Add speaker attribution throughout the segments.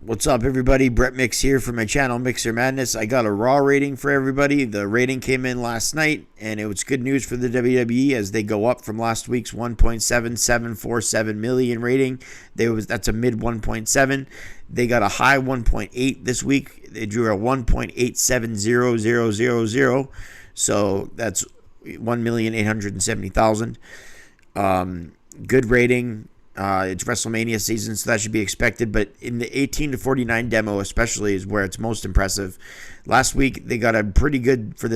Speaker 1: What's up, everybody? Brett Mix here for my channel, Mixer Madness. I got a Raw rating for everybody. The rating came in last night, and it was good news for the WWE as they go up from last week's 1.7747 million rating. That's a mid 1.7. They got a high 1.8 this week. They drew a 1.870000. So that's 1,870,000. Good rating. It's WrestleMania season, so that should be expected. But in the 18 to 49 demo, especially, is where it's most impressive. Last week they got a pretty good for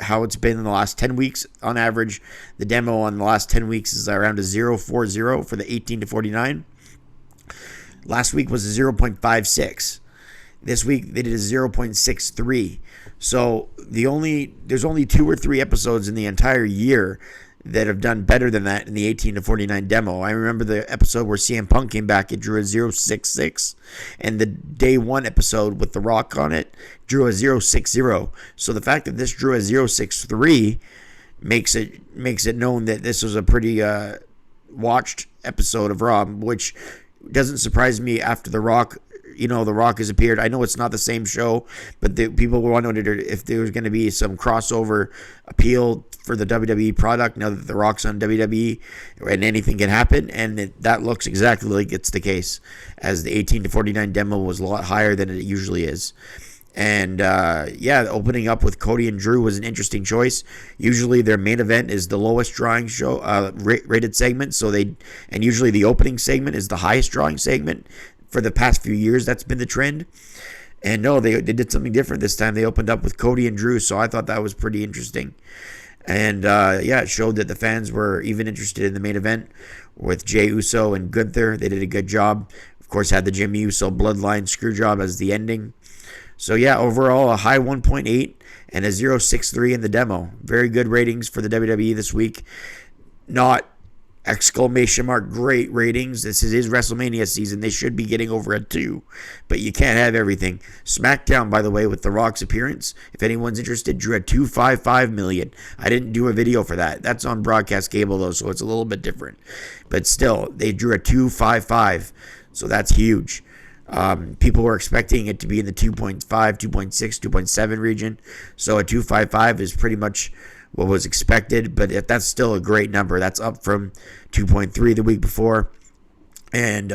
Speaker 1: how it's been in the last 10 weeks on average. The demo on the last 10 weeks is around a 0.40 for the 18 to 49. Last week was a 0.56. This week they did a 0.63. So there's only 2 or 3 episodes in the entire year that have done better than that in the 18 to 49 demo. I remember the episode where CM Punk came back, it drew a 0.66, and the day 1 episode with The Rock on it drew a 0.60. So the fact that this drew a 0.63 makes it known that this was a pretty watched episode of Raw, which doesn't surprise me after The Rock. The Rock has appeared. I know it's not the same show, but people wondered if there was going to be some crossover appeal for the WWE product now that The Rock's on WWE, and anything can happen, and that looks exactly like it's the case, as the 18 to 49 demo was a lot higher than it usually is. And opening up with Cody and Drew was an interesting choice. Usually their main event is the lowest drawing show rated segment, and usually the opening segment is the highest drawing segment. For the past few years, that's been the trend. And no, they did something different this time. They opened up with Cody and Drew, so I thought that was pretty interesting. And it showed that the fans were even interested in the main event with Jey Uso and Gunther. They did a good job. Of course, had the Jimmy Uso bloodline screw job as the ending. So overall a high 1.8 and a 0.63 in the demo. Very good ratings for the WWE this week. Not exclamation mark great ratings. This is WrestleMania season. They should be getting over a 2, but you can't have everything. SmackDown, by the way, with The Rock's appearance, if anyone's interested, drew a 255 million. I didn't do a video for that. That's on broadcast cable though, so it's a little bit different. But still, they drew a 255, so that's huge. People were expecting it to be in the 2.5, 2.6, 2.7 region, so a 255 is pretty much what was expected, but that's still a great number. That's up from 2.3 the week before, and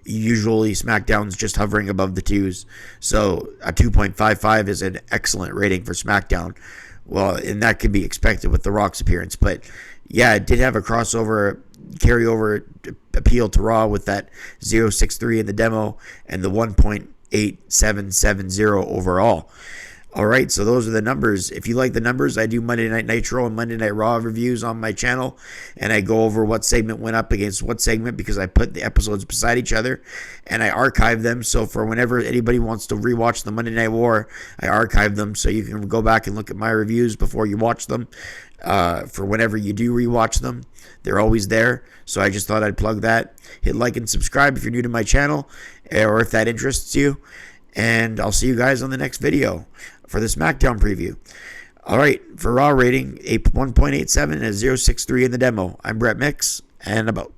Speaker 1: usually SmackDown's just hovering above the 2s, so a 2.55 is an excellent rating for SmackDown. Well, and that could be expected with The Rock's appearance, but it did have a carryover appeal to Raw with that 0.63 in the demo and the 1.8770 overall. All right, so those are the numbers. If you like the numbers, I do Monday Night Nitro and Monday Night Raw reviews on my channel, and I go over what segment went up against what segment because I put the episodes beside each other, and I archive them. So for whenever anybody wants to rewatch the Monday Night War, I archive them so you can go back and look at my reviews before you watch them. For whenever you do rewatch them, they're always there. So I just thought I'd plug that. Hit like and subscribe if you're new to my channel, or if that interests you. And I'll see you guys on the next video for the SmackDown preview. All right, for Raw rating, 1.87 and a 0.63 in the demo. I'm Brett Mix, and about.